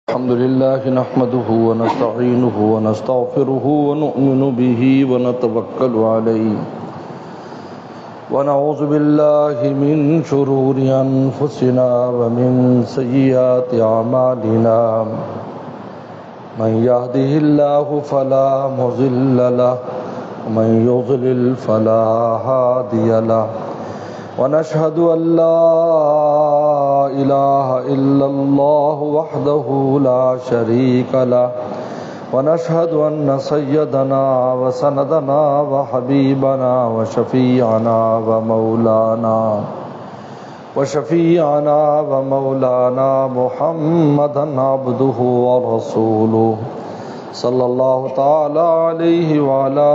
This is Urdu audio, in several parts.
الحمد لله نحمده ونستعينه ونستغفره ونؤمن به ونتوكل عليه ونعوذ بالله من شرور أنفسنا ومن سيئات أعمالنا من يهده الله فلا مضل له ومن يضلل فلا هادي له ونشهد أن لا إله إلا الله وحده لا شريك له ونشهد أن سيدنا وسندنا وحبيبنا وشفيعنا محمدا عبده ورسوله صلى الله تعالى عليه وعلى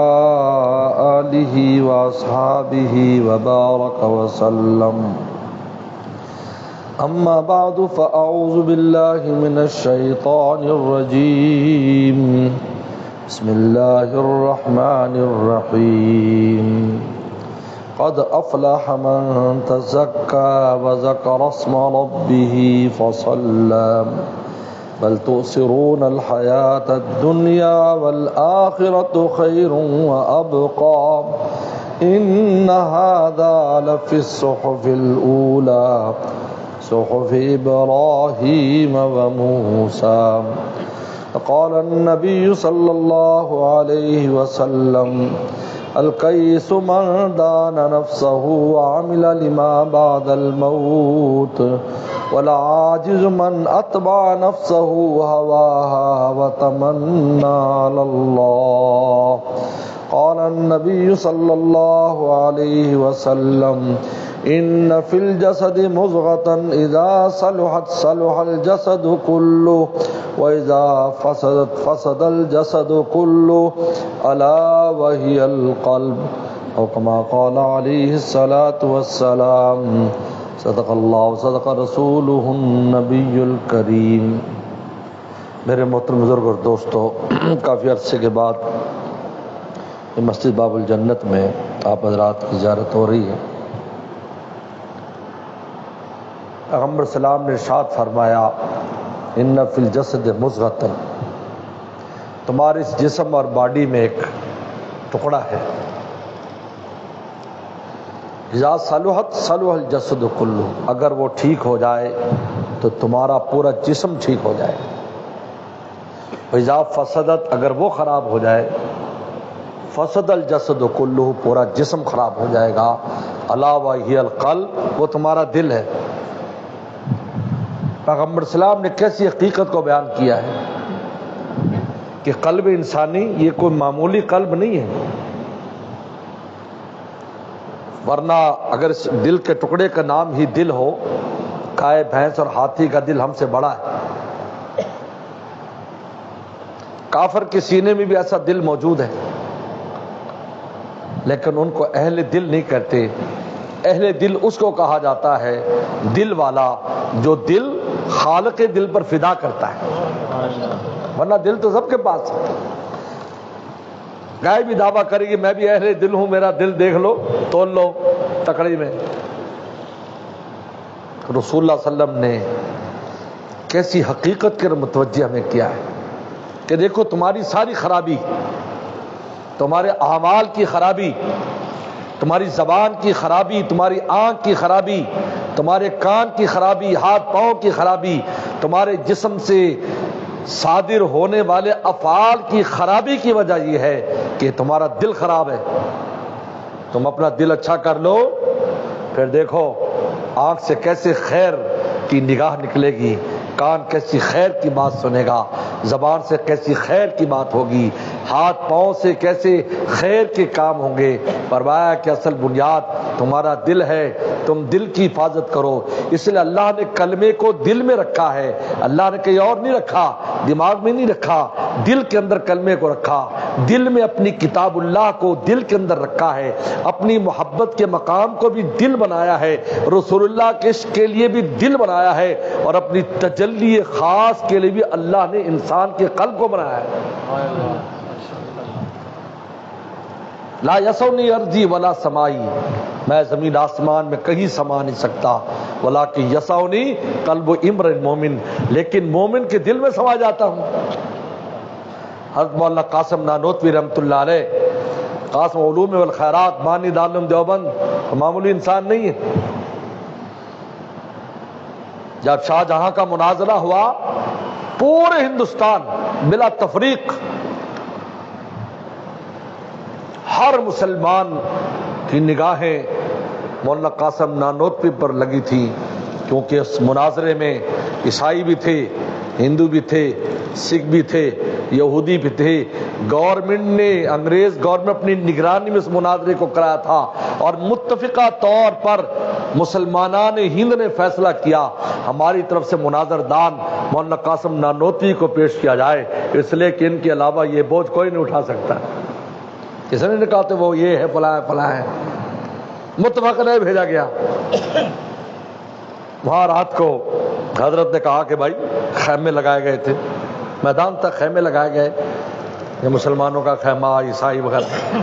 آله وأصحابه وبارك وسلم أما بعد فأعوذ بالله من الشيطان الرجيم بسم الله الرحمن الرحيم قد أفلح من تزكى وذكر اسم ربه فصلى بل تؤثرون الحياة الدنيا والآخرة خير وأبقى إن هذا لفي الصحف الأولى صحف إبراهيم وموسى قال النبي صلى الله عليه وسلم الكيس من دان نفسه وعمل لما بعد الموت والعاجز من أتبع نفسه هواها وتمنى على الله قال النبي صلى الله عليه وسلم إن في الجسد مضغة إذا صلحت صلح الجسد كله وإذا فسدت فسد الجسد كله ألا وهي القلب أو كما قال عليه الصلاة والسلام صدق اللہ صدق رسولہ النبی الکریم۔ میرے محترم بزرگ اور دوستو، کافی عرصے کے بعد مسجد باب الجنت میں آپ حضرات کی زیارت ہو رہی ہے۔ پیغمبر سلام نے ارشاد فرمایا ان فی الجسد مضغۃ، تمہارے اس جسم اور باڈی میں ایک ٹکڑا ہے، اذا صلحت صلح الجسد کلہ، اگر وہ ٹھیک ہو جائے تو تمہارا پورا جسم ٹھیک ہو جائے، اذا فسدت، اگر وہ خراب ہو جائے، فسد الجسد کلہ، پورا جسم خراب ہو جائے گا، الا وہی القلب، وہ تمہارا دل ہے۔ پیغمبر اسلام نے کیسی حقیقت کو بیان کیا ہے کہ قلب انسانی یہ کوئی معمولی قلب نہیں ہے، ورنہ اگر اس دل کے ٹکڑے کا نام ہی دل ہو، گائے بھینس اور ہاتھی کا دل ہم سے بڑا ہے۔ کافر کے سینے میں بھی ایسا دل موجود ہے، لیکن ان کو اہل دل نہیں کہتے۔ اہل دل اس کو کہا جاتا ہے دل والا جو دل خالق دل پر فدا کرتا ہے، ورنہ دل تو سب کے پاس ہے۔ گائے بھی دعویٰ کرے گی میں بھی اہل دل ہوں، میرا دل دیکھ لو، تول لو تکڑی میں۔ رسول اللہ صلی اللہ علیہ وسلم نے کیسی حقیقت کے متوجہ ہمیں کیا ہے کہ دیکھو تمہاری ساری خرابی، تمہارے اعمال کی خرابی، تمہاری زبان کی خرابی، تمہاری آنکھ کی خرابی، تمہارے کان کی خرابی، ہاتھ پاؤں کی خرابی، تمہارے جسم سے صادر ہونے والے افعال کی خرابی کی وجہ یہ ہے کہ تمہارا دل خراب ہے۔ تم اپنا دل اچھا کر لو، پھر دیکھو آنکھ سے کیسے خیر کی نگاہ نکلے گی، کان کیسی خیر کی بات سنے گا، زبان سے کیسی خیر کی بات ہوگی، ہاتھ پاؤں سے کیسے خیر کے کام ہوں گے۔ فرمایا کہ اصل بنیاد تمہارا دل ہے، تم دل کی حفاظت کرو۔ اس لیے اللہ نے کلمے کو دل میں رکھا ہے، اللہ نے کہیں اور نہیں رکھا، دماغ میں نہیں رکھا، دل کے اندر کلمے کو رکھا، دل میں اپنی کتاب اللہ کو دل کے اندر رکھا ہے، اپنی محبت کے مقام کو بھی دل بنایا ہے، رسول اللہ کے عشق کے لیے بھی دل بنایا ہے، اور اپنی تجلی خاص کے لیے بھی اللہ نے انسان کے قلب کو بنایا ہے۔ لا یسونی ارضی ولا سمائی، میں زمین آسمان میں کہیں سما نہیں سکتا، ولیکن یسونی قلب امرئ مومن، لیکن مومن کے دل میں سما جاتا ہوں۔ حضرت مولانا قاسم نانوتوی رحمۃ اللہ علیہ، قاسم علوم والخیرات، بانی دارالعلوم دیوبند، معمولی انسان نہیں ہے۔ جب شاہ جہاں کا مناظرہ ہوا، پورے ہندوستان بلا تفریق ہر مسلمان کی نگاہیں مولانا قاسم نانوتوی پر لگی تھی، کیونکہ اس مناظرے میں عیسائی بھی تھے، ہندو بھی تھے، سکھ بھی تھے، یہودی بھی تھے۔ گورنمنٹ نے، انگریز گورنمنٹ اپنی نگرانی میں اس مناظرے کو کرایا تھا، اور متفقہ طور پر مسلمانان ہند نے فیصلہ کیا ہماری طرف سے مناظر دان مولانا قاسم نانوتوی کو پیش کیا جائے، اس لیے کہ ان کے علاوہ یہ بوجھ کوئی نہیں اٹھا سکتا۔ کسی نے کہا تو وہ یہ ہے، فلاں ہے، فلاں ہے، متفق نہیں بھیجا گیا۔ وہاں رات کو حضرت نے کہا کہ بھائی خیمے لگائے گئے تھے، میدان تک خیمے لگائے گئے، یہ مسلمانوں کا خیمہ، عیسائی وغیرہ۔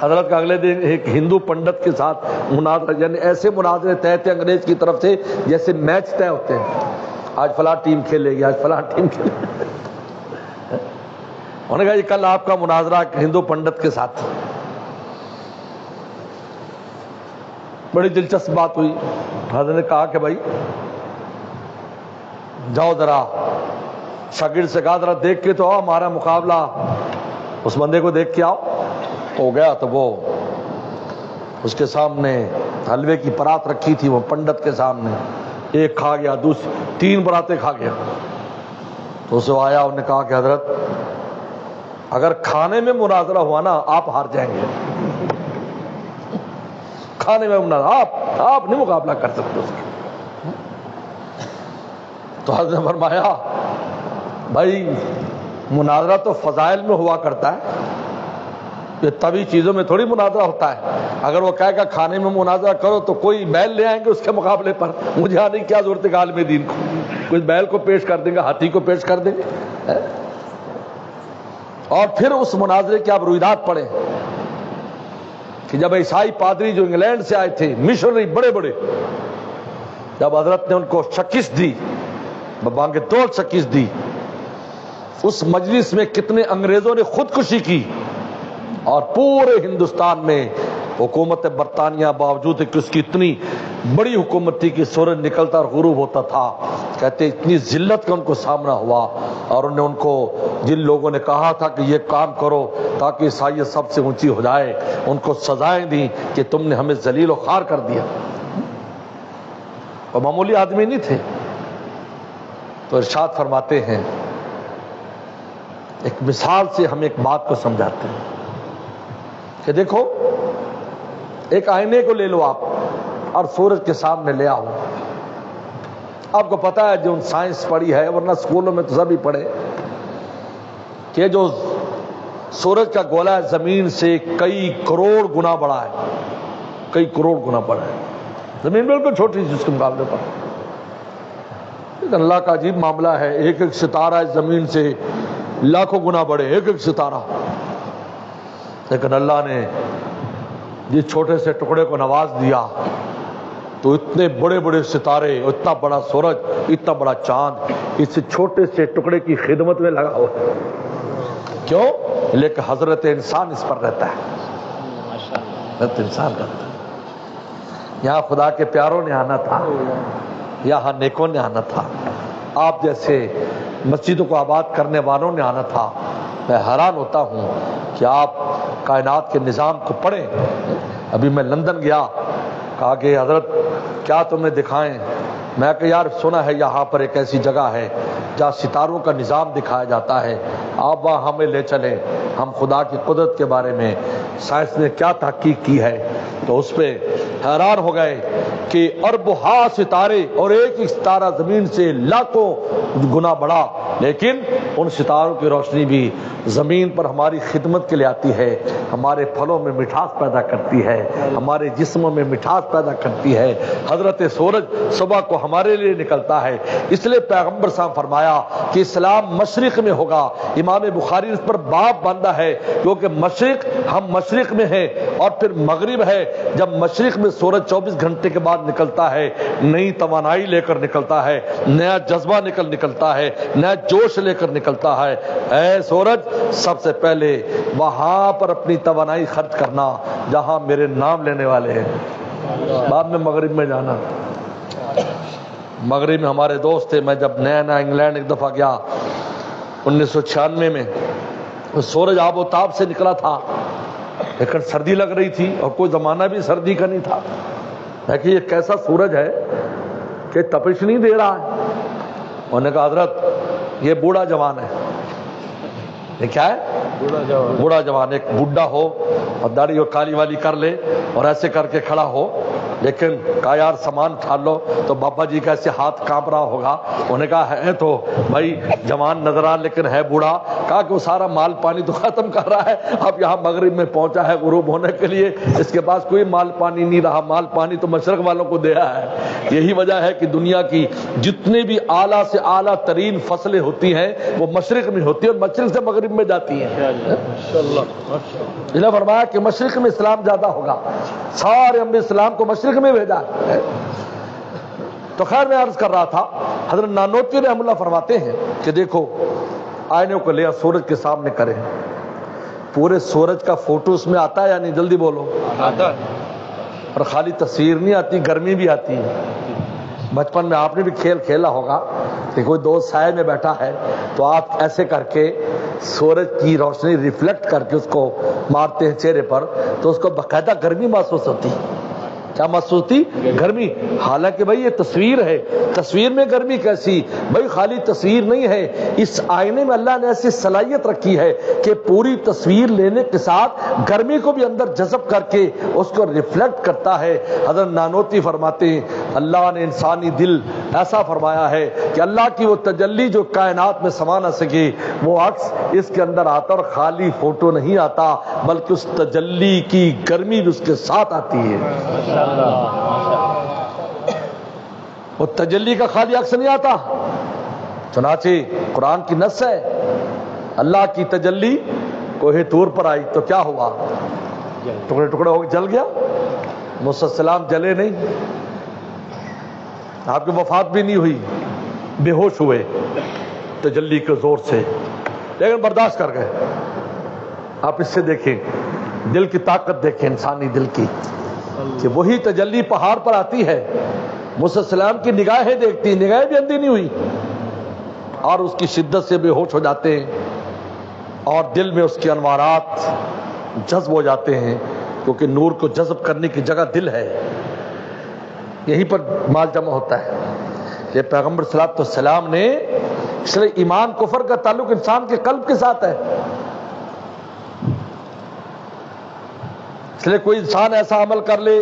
حضرت کا اگلے دن ایک ہندو پنڈت کے ساتھ مناظرہ، یعنی ایسے مناظرے طے تھے انگریز کی طرف سے جیسے میچ طے ہوتے ہیں، آج فلاں ٹیم کھیلے گی، آج فلاں ٹیم کھیلے گی۔ انہوں نے کہا یہ کل آپ کا مناظرہ ہندو پنڈت کے ساتھ، بڑی دلچسپ بات ہوئی۔ حضرت نے کہا کہ بھائی جاؤ ذرا، شاگرد سے کہا ذرا دیکھ کے تو آؤ ہمارا مقابلہ، اس بندے کو دیکھ کے آؤ۔ ہو گیا تو وہ اس کے سامنے حلوے کی پرات رکھی تھی، وہ پنڈت کے سامنے ایک کھا گیا، دوسری 3 پراتیں کھا گیا۔ تو اسے آیا، انہوں نے کہا کہ حضرت اگر کھانے میں مناظرہ ہوا نا آپ ہار جائیں گے، کھانے میں مناظرہ آپ نہیں مقابلہ کر سکتے اس کا۔ تو حضرت نے فرمایا بھائی مناظرہ تو فضائل میں ہوا کرتا ہے، یہ طبی چیزوں میں تھوڑی مناظرہ ہوتا ہے۔ اگر وہ کہے گا کھانے میں مناظرہ کرو تو کوئی بیل لے آئیں گے اس کے مقابلے پر، مجھے آنے کی کیا ضرورت ہے عالم دین کو، کوئی بیل کو پیش کر دیں گے، ہاتھی کو پیش کر دیں گے۔ اور پھر اس مناظرے کے آپ رویدات پڑھیں کہ جب عیسائی پادری جو انگلینڈ سے آئے تھے، مشنری بڑے بڑے، جب حضرت نے ان کو شکست دی، بانگ توڑ شکست دی، اس مجلس میں کتنے انگریزوں نے خودکشی کی، اور پورے ہندوستان میں حکومت برطانیہ باوجود کہ اس کی اتنی بڑی حکومت تھی کہ سورج نکلتا اور غروب ہوتا تھا، کہتے اتنی ذلت کا ان کو سامنا ہوا، اور انہوں نے ان کو جن لوگوں نے کہا تھا کہ یہ کام کرو تاکہ عیسائیت سب سے اونچی ہو جائے، ان کو سزائیں دیں کہ تم نے ہمیں ذلیل و خوار کر دیا۔ وہ معمولی آدمی نہیں تھے۔ تو ارشاد فرماتے ہیں، ایک مثال سے ہم ایک بات کو سمجھاتے ہیں کہ دیکھو ایک آئینے کو لے لو آپ اور سورج کے سامنے لے آؤ۔ آپ کو پتا ہے جو سائنس پڑھی ہے، ورنہ اسکولوں میں تو سبھی پڑھے، کہ جو سورج کا گولا ہے زمین سے کئی کروڑ گنا بڑا ہے، کئی کروڑ گنا بڑا ہے۔ زمین بالکل چھوٹی سی اس کے مقابلے پر، اللہ کا عجیب معاملہ ہے، ایک ایک ستارہ ہے زمین سے لاکھوں گنا بڑے، ایک ایک ستارہ، لیکن اللہ نے جس چھوٹے سے ٹکڑے کو نواز دیا تو اتنے بڑے بڑے ستارے، اتنا بڑا سورج، اتنا بڑا چاند اس چھوٹے سے ٹکڑے کی خدمت میں لگا ہوا ہے۔ کیوں؟ لیکن حضرت انسان اس پر رہتا ہے، حضرت انسان رہتا ہے۔ یہاں خدا کے پیاروں نے آنا تھا، یہاں نیکوں نے آنا تھا، آپ جیسے مسجدوں کو آباد کرنے والوں نے آنا تھا۔ میں حیران ہوتا ہوں کہ آپ کائنات کے نظام کو پڑھیں۔ ابھی میں لندن گیا، کہا کہ حضرت کیا تمہیں دکھائیں؟ میں کہ یار سنا ہے یہاں پر ایک ایسی جگہ ہے جہاں ستاروں کا نظام دکھایا جاتا ہے، آپ وہاں ہمیں لے چلیں، ہم خدا کی قدرت کے بارے میں سائنس نے کیا تحقیق کی ہے۔ تو اس پہ حیران ہو گئے کہ اربوں ستارے، اور ایک ایک ستارہ زمین سے لاکھوں گنا بڑا، لیکن ان ستاروں کی روشنی بھی زمین پر ہماری خدمت کے لیے آتی ہے، ہمارے پھلوں میں مٹھاس پیدا کرتی ہے، ہمارے جسموں میں مٹھاس پیدا کرتی ہے۔ حضرت سورج صبح کو ہمارے لیے نکلتا ہے، اس لیے پیغمبر صاحب فرمایا کہ اسلام مشرق میں ہوگا۔ امام بخاری نے اس پر باب باندھا ہے، کیونکہ مشرق، ہم مشرق میں ہیں، اور پھر مغرب ہے۔ جب مشرق میں سورج 24 گھنٹے کے بعد نکلتا ہے، نئی توانائی لے کر نکلتا ہے، نیا جذبہ نکلتا ہے، نیا جوش لے کر نکلتا ہے۔ اے سورج، سب سے پہلے وہاں پر اپنی توانائی خرچ کرنا جہاں میرے نام لینے والے ہیں، بعد میں مغرب میں جانا۔ مغرب میں ہمارے دوست تھے، میں جب نیا انگلینڈ ایک دفعہ گیا 1996 میں، سورج آب و تاب سے نکلا تھا، لیکن سردی لگ رہی تھی اور کوئی زمانہ بھی سردی کا نہیں تھا۔ میں کہ یہ کیسا سورج ہے کہ تپش نہیں دے رہا ہے؟ انہوں نے کہا حضرت یہ بوڑھا جوان ہے۔ یہ کیا ہے؟ بوڑھا جوان، ایک بڈھا ہو اور داڑھی اور کالی والی کر لے اور ایسے کر کے کھڑا ہو، لیکن کہا یار سامان اٹھا لو، تو بابا جی کا ایسے ہاتھ کانپ رہا ہوگا۔ انہوں نے کہا ہے تو بھائی جوان نظر آ لیکن ہے بوڑھا۔ کہا کہ وہ سارا مال پانی تو ختم کر رہا ہے، اب یہاں مغرب میں پہنچا ہے غروب ہونے کے لیے، اس کے پاس کوئی مال پانی نہیں رہا، مال پانی تو مشرق والوں کو دیا ہے۔ یہی وجہ ہے کہ دنیا کی جتنے بھی اعلیٰ سے اعلیٰ ترین فصلیں ہوتی ہیں وہ مشرق میں ہوتی ہیں اور مشرق سے مغرب میں جاتی ہیں۔ انہوں نے فرمایا کہ مشرق میں اسلام زیادہ ہوگا، سارے انبیاء اسلام کو مشرق میں بھیجا ہے۔ تو خیر میں عرض کر رہا تھا، حضرت نانوتوی رحمہ اللہ فرماتے ہیں کہ دیکھو آئینے کو لیا سورج کے سامنے کریں، پورے سورج کا فوٹو اس میں آتا ہے یا نہیں؟ جلدی بولو۔ آتا ہے، اور خالی تصویر نہیں آتی، گرمی بھی آتی ہے۔ بچپن میں آپ نے بھی کھیل کھیلا ہوگا کہ کوئی دوست سائے میں بیٹھا ہے تو آپ ایسے کر کے سورج کی روشنی ریفلیکٹ کر کے اس کو مارتے ہیں چہرے پر، تو اس کو باقاعدہ گرمی محسوس ہوتی۔ کیا محسوس ہوتی؟ گرمی۔ حالانکہ بھائی یہ تصویر ہے، تصویر میں گرمی کیسی؟ بھائی خالی تصویر نہیں ہے، اس آئینے میں اللہ نے ایسی صلاحیت رکھی ہے کہ پوری تصویر لینے کے ساتھ گرمی کو بھی اندر جذب کر کے اس کو ریفلیکٹ کرتا ہے۔ حضرت نانوتوی فرماتے ہیں اللہ نے انسانی دل ایسا فرمایا ہے کہ اللہ کی وہ تجلی جو کائنات میں سما نہ سکے، وہ عکس اس کے اندر آتا اور خالی فوٹو نہیں آتا، بلکہ اس تجلی کی گرمی بھی اس کے ساتھ آتی ہے۔ وہ تجلی کا خالی عکس نہیں آتا۔ چنانچہ قرآن کی نص ہے، اللہ کی تجلی کوہ طور پر آئی تو کیا ہوا؟ ٹکڑے ٹکڑے ہو کے جل گیا۔ موسیٰ السلام جلے نہیں، آپ کی وفات بھی نہیں ہوئی، بے ہوش ہوئے تجلی کے زور سے، لیکن برداشت کر گئے۔ آپ اس سے دیکھیں، دل کی طاقت دیکھیں انسانی دل کی، کہ وہی تجلی پہاڑ پر آتی ہے، موسیٰ السلام کی نگاہیں دیکھتی، نگاہیں بھی اندھی نہیں ہوئی، اور اس کی شدت سے بے ہوش ہو جاتے ہیں، اور دل میں اس کے انوارات جذب ہو جاتے ہیں، کیونکہ نور کو جذب کرنے کی جگہ دل ہے، یہیں پر مال جمع ہوتا ہے۔ یہ پیغمبر صلی اللہ علیہ وسلم نے، اس لیے ایمان کفر کا تعلق انسان کے قلب کے ساتھ ہے۔ اس لیے کوئی انسان ایسا عمل کر لے،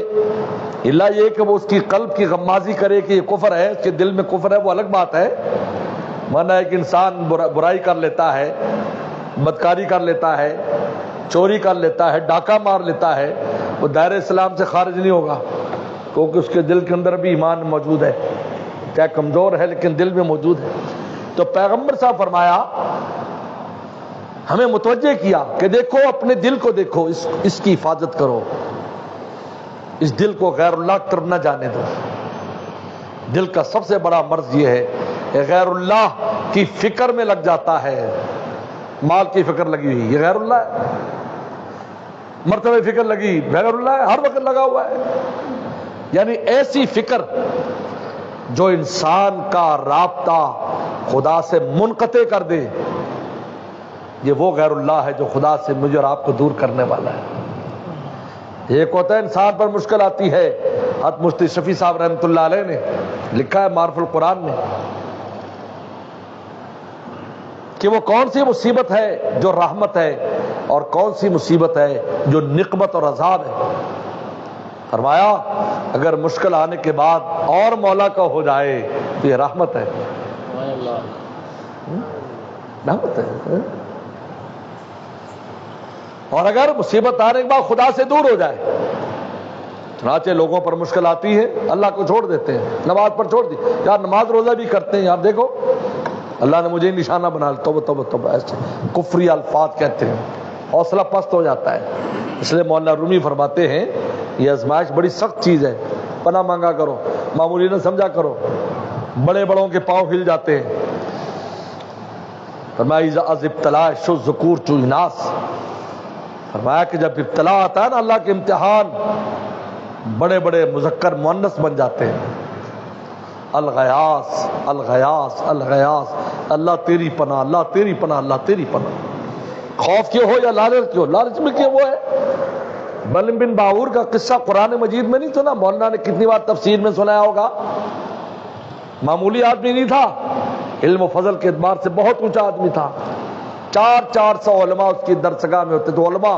اللہ یہ کہ وہ اس کی قلب کی غمازی کرے کہ یہ کفر ہے، اس کے دل میں کفر ہے، وہ الگ بات ہے۔ ورنہ ایک انسان برائی کر لیتا ہے، بدکاری کر لیتا ہے، چوری کر لیتا ہے، ڈاکہ مار لیتا ہے، وہ دائرہ اسلام سے خارج نہیں ہوگا، کیونکہ اس کے دل کے اندر بھی ایمان موجود ہے، کیا کمزور ہے لیکن دل میں موجود ہے۔ تو پیغمبر صاحب فرمایا، ہمیں متوجہ کیا کہ دیکھو اپنے دل کو دیکھو، اس کی حفاظت کرو، اس دل کو غیر اللہ کی طرف نہ جانے دو۔ دل کا سب سے بڑا مرض یہ ہے کہ غیر اللہ کی فکر میں لگ جاتا ہے۔ مال کی فکر لگی ہوئی، یہ غیر اللہ ہے۔ مرتبہ فکر لگی، غیر اللہ ہے، ہر وقت لگا ہوا ہے۔ یعنی ایسی فکر جو انسان کا رابطہ خدا سے منقطع کر دے، یہ وہ غیر اللہ ہے جو خدا سے مجھے اور آپ کو دور کرنے والا ہے۔ ایک ہوتا ہے انسان پر مشکل آتی ہے، حضرت مفتی شفیع صاحب رحمۃ اللہ علیہ نے لکھا ہے معرف القرآن میں کہ وہ کون سی مصیبت ہے جو رحمت ہے اور کون سی مصیبت ہے جو نقمت اور عذاب ہے۔ فرمایا اگر مشکل آنے کے بعد اور مولا کا ہو جائے تو یہ رحمت ہے، رحمت ہے. اور اگر مصیبت آنے کے بعد خدا سے دور ہو جائے، چنانچہ لوگوں پر مشکل آتی ہے اللہ کو چھوڑ دیتے ہیں، نماز پر چھوڑ دی، یار نماز روزہ بھی کرتے ہیں، یار دیکھو اللہ نے مجھے نشانہ بنا لیا، توبہ توبہ توبہ، ایسے کفری الفاظ کہتے ہیں، حوصلہ پست ہو جاتا ہے. اس لیے مولانا رومی فرماتے ہیں یہ آزمائش بڑی سخت چیز ہے، پناہ مانگا کرو، معمولی نہ سمجھا کرو، بڑے بڑوں کے پاؤں ہل جاتے ہیں. فرمایا از ابتلا شو ذکور چو اناس، فرمایا کہ جب ابتلا آتا ہے نا اللہ کے امتحان، بڑے بڑے مذکر مؤنث بن جاتے ہیں. الغیاس الغیاس الغیاس، اللہ تیری پناہ، اللہ تیری پناہ، اللہ تیری پناہ. خوف کیوں ہو یا لالچ کیوں؟ لالچ میں کیوں وہ ہے. بلم بن باور کا قصہ قرآن مجید میں نہیں سنا؟ مولانا نے کتنی بار تفسیر میں سنایا ہوگا. معمولی آدمی نہیں تھا، علم و فضل کے اعتبار سے بہت اونچا آدمی تھا. 400 علماء اس کی درسگاہ میں ہوتے. تو علماء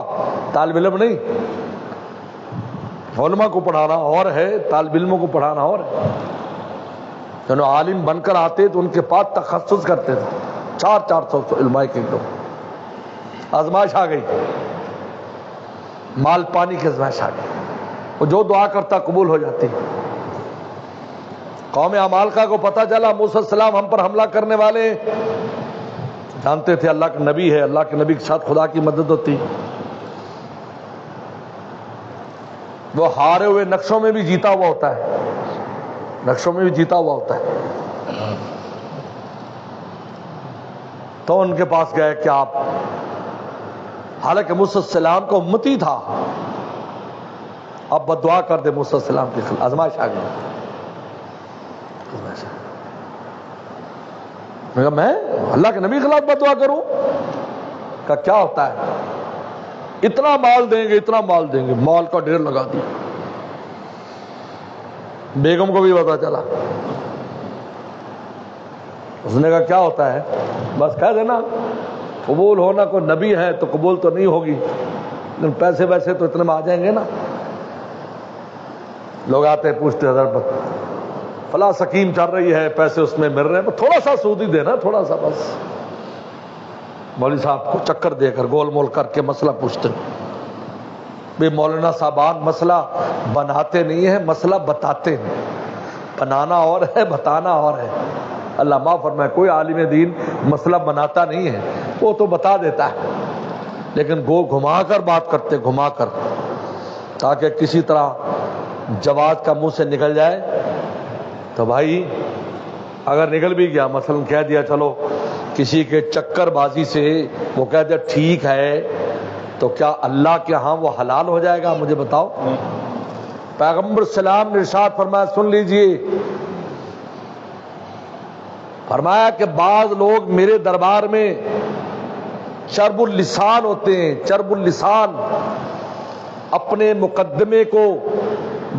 طالب علم نہیں، علماء کو پڑھانا اور ہے، طالب علموں کو پڑھانا اور ہے. جنہوں عالم بن کر آتے تو ان کے پاس تخصص کرتے تھے. 400 علماء کے لوگ. آزمائش آ گئی، مال پانی کی آزمائش آ گئی، وہ جو دعا کرتا قبول ہو جاتی. قوم عمالقہ کو پتہ چلا موسیٰ علیہ السلام ہم پر حملہ کرنے والے ہیں. جانتے تھے اللہ کا نبی ہے، اللہ کے نبی کے ساتھ خدا کی مدد ہوتی. وہ ہارے ہوئے نقشوں میں بھی جیتا ہوا ہوتا ہے، نقشوں میں بھی جیتا ہوا ہوتا ہے. تو ان کے پاس گئے کہ آپ، حالانکہ موسیٰ علیہ السلام کو امتی تھا، اب بددعا کر دے موسیٰ علیہ السلام کے خلاف. آزمائش آ گئی. میں اللہ کے نبی کے خلاف بددعا کروں؟ کہ کیا ہوتا ہے؟ اتنا مال دیں گے، اتنا مال دیں گے. مال کا ڈھیر لگا دیا. بیگم کو بھی پتا چلا. اس نے کہا کیا ہوتا ہے؟ بس کہہ دینا قبول ہونا، کوئی نبی ہے تو قبول تو نہیں ہوگی، لیکن پیسے ویسے تو اتنے میں آ جائیں گے نا. لوگ آتے پوچھتے حضرت فلاں سکیم چل رہی ہے، پیسے اس میں مل رہے ہیں، تھوڑا سا سود ہی دینا، تھوڑا سا بس. مولوی صاحب کو چکر دے کر گول مول کر کے مسئلہ پوچھتے. بے مولانا صاحبان مسئلہ بناتے نہیں ہیں، مسئلہ بتاتے ہیں. بنانا اور ہے، بتانا اور ہے. اللہ معاف فرمائے، کوئی عالم دین مسئلہ بناتا نہیں ہے، وہ تو بتا دیتا ہے، لیکن گو گھما کر بات کرتے، گھما کر، تاکہ کسی طرح جواد کا منہ سے نکل جائے. تو بھائی اگر نکل بھی گیا، مثلا کہہ دیا چلو کسی کے چکر بازی سے وہ کہہ دیا ٹھیک ہے، تو کیا اللہ کے ہاں وہ حلال ہو جائے گا؟ مجھے بتاؤ. پیغمبر السلام نے ارشاد فرمایا، سن لیجئے، فرمایا کہ بعض لوگ میرے دربار میں چرب اللسان ہوتے ہیں. چرب اللسان، اپنے مقدمے کو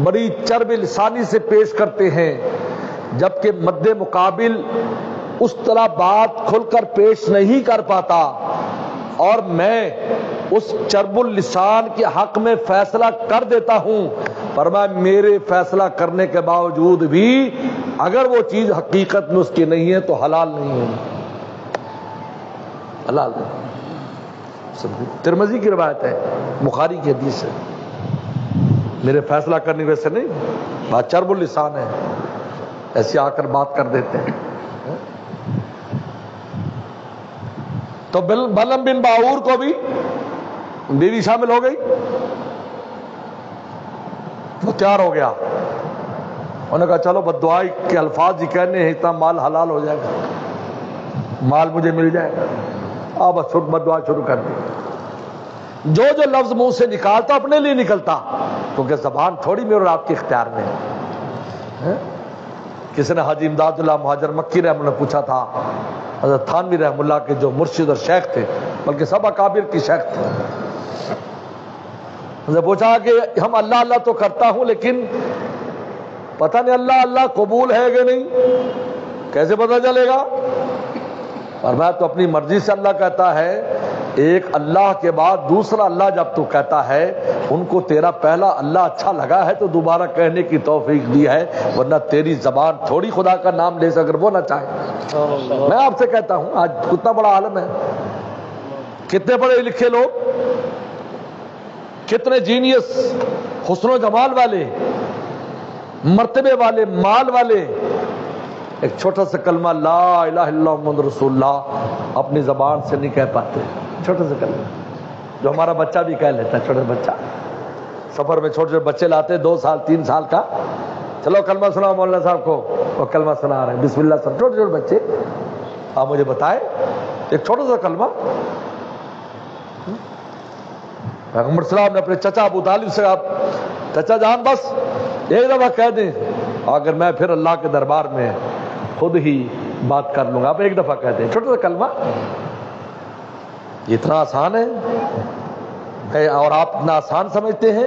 بڑی چرب لسانی سے پیش کرتے ہیں، جبکہ مد مقابل اس طرح بات کھل کر پیش نہیں کر پاتا، اور میں اس چرب اللسان کے حق میں فیصلہ کر دیتا ہوں. فرمایا میرے فیصلہ کرنے کے باوجود بھی اگر وہ چیز حقیقت میں اس کی نہیں ہے تو حلال نہیں ہے. حلال نہیں. ترمذی کی روایت ہے، بخاری کی حدیث ہے. میرے فیصلہ کرنے ویسے نہیں، بات چرب اللسان ہے، ایسے آ کر بات کر دیتے ہیں. تو بلم بن باور کو بھی بیوی شامل ہو گئی، وہ تیار ہو گیا. انہوں نے کہا چلو بددعائی کے الفاظ ہی کہنے ہیں، اتنا مال حلال ہو جائے گا، مال مجھے مل جائے گا. آپ بس بددعا شروع کر دی. جو لفظ منہ سے نکالتا اپنے لیے نکلتا، کیونکہ زبان تھوڑی میرے اور آپ کے اختیار میں ہے. کسی نے حاجی امداد اللہ مہاجر مکی رحمہ اللہ پوچھا تھا حضرت تھانوی رحمہ اللہ کے جو مرشد اور شیخ تھے، بلکہ سب اکابر کی شیخ تھے، نے پوچھا کہ ہم اللہ اللہ تو کرتا ہوں لیکن پتہ نہیں اللہ اللہ قبول ہے کہ نہیں، کیسے پتہ چلے گا؟ فرمایا تو اپنی مرضی سے اللہ کہتا ہے ایک اللہ کے بعد دوسرا اللہ جب تو کہتا ہے، ان کو تیرا پہلا اللہ اچھا لگا ہے تو دوبارہ کہنے کی توفیق دی ہے، ورنہ تیری زبان تھوڑی خدا کا نام لے سکے اگر وہ نہ چاہے۔ میں آپ سے کہتا ہوں آج کتنا بڑا عالم ہے، کتنے پڑھے لکھے لوگ، کتنے جینیس، حسن و جمال والے، مرتبے والے، مال والے، ایک چھوٹا سا کلمہ لا الہ الا اللہ محمد رسول اللہ اپنی زبان سے نہیں کہہ پاتے۔ چھوٹا سا کلمہ جو ہمارا بچہ بھی کہہ لیتا ہے، چھوٹا بچہ سفر میں چھوٹے چھوٹے بچے لاتے 2 سال 3 سال کا، چلو کلمہ سنا مولانا صاحب کو، وہ کلمہ سنا رہے ہیں بسم اللہ سب، چھوٹے چھوٹے بچے۔ آپ مجھے بتائیں ایک چھوٹا سا کلمہ پیغمبر صلی اللہ علیہ وسلم نے اپنے چچا ابو طالب سے، آپ چچا جان بس ایک دفعہ کہہ دیں، اگر میں پھر اللہ کے دربار میں خود ہی بات کر لوں گا، آپ ایک دفعہ کہہ دیں چھوٹا سا کلمہ، یہ اتنا آسان ہے اور آپ اتنا آسان سمجھتے ہیں،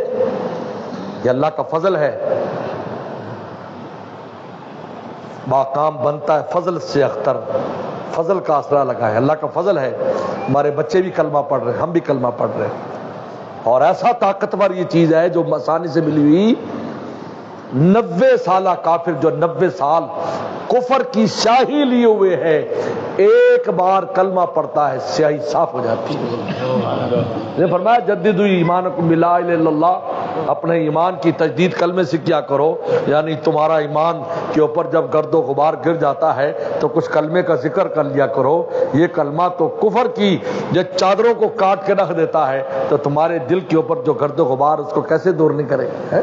یہ اللہ کا فضل ہے، باقام بنتا ہے فضل سے اختر، فضل کا آسرا لگا ہے، اللہ کا فضل ہے، ہمارے بچے بھی کلمہ پڑھ رہے ہیں، ہم بھی کلمہ پڑھ رہے ہیں، اور ایسا طاقتور یہ چیز ہے جو آسانی سے ملی ہوئی۔ 90 سالہ کافر جو 90 سال کفر کی سیاہی لیے ہوئے ہے، ایک بار کلمہ پڑھتا ہے سیاہی صاف ہو جاتی ہے۔ نے فرمایا جددوا ایمانکم بلا الہ الا اللہ، اپنے ایمان کی تجدید کلمے سے کیا کرو، یعنی تمہارا ایمان کے اوپر جب گرد و غبار گر جاتا ہے تو کچھ کلمے کا ذکر کر لیا کرو، یہ کلمہ تو کفر کی جو چادروں کو کاٹ کے رکھ دیتا ہے، تو تمہارے دل کے اوپر جو گرد و غبار اس کو کیسے دور نہیں کرے گا؟